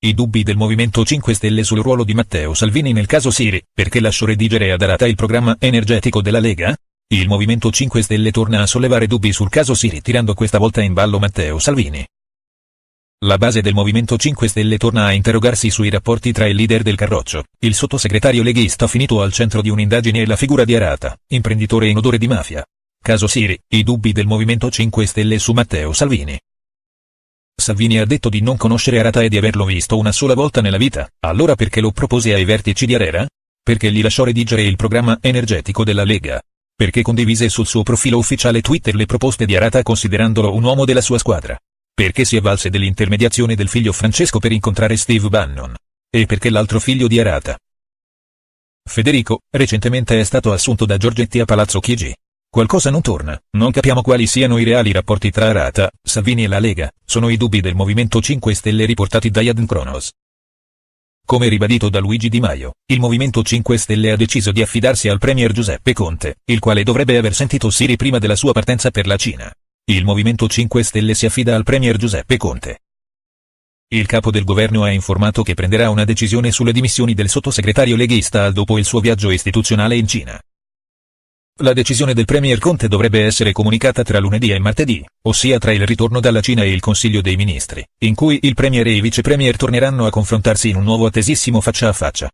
i dubbi del Movimento 5 Stelle sul ruolo di Matteo Salvini nel caso Siri, perché lasciò redigere ad Arata il programma energetico della Lega? Il Movimento 5 Stelle torna a sollevare dubbi sul caso Siri tirando questa volta in ballo Matteo Salvini. La base del Movimento 5 Stelle torna a interrogarsi sui rapporti tra il leader del Carroccio, il sottosegretario leghista finito al centro di un'indagine e la figura di Arata, imprenditore in odore di mafia. Caso Siri, i dubbi del Movimento 5 Stelle su Matteo Salvini. Salvini ha detto di non conoscere Arata e di averlo visto una sola volta nella vita, allora perché lo propose ai vertici di Arera? Perché gli lasciò redigere il programma energetico della Lega? Perché condivise sul suo profilo ufficiale Twitter le proposte di Arata considerandolo un uomo della sua squadra? Perché si avvalse dell'intermediazione del figlio Francesco per incontrare Steve Bannon? E perché l'altro figlio di Arata, Federico, recentemente è stato assunto da Giorgetti a Palazzo Chigi. Qualcosa non torna, non capiamo quali siano i reali rapporti tra Arata, Salvini e la Lega, sono i dubbi del Movimento 5 Stelle riportati da Iad Cronos. Come ribadito da Luigi Di Maio, il Movimento 5 Stelle ha deciso di affidarsi al premier Giuseppe Conte, il quale dovrebbe aver sentito Siri prima della sua partenza per la Cina. Il Movimento 5 Stelle si affida al premier Giuseppe Conte. Il capo del governo ha informato che prenderà una decisione sulle dimissioni del sottosegretario leghista dopo il suo viaggio istituzionale in Cina. La decisione del premier Conte dovrebbe essere comunicata tra lunedì e martedì, ossia tra il ritorno dalla Cina e il Consiglio dei Ministri, in cui il premier e i vicepremier torneranno a confrontarsi in un nuovo attesissimo faccia a faccia.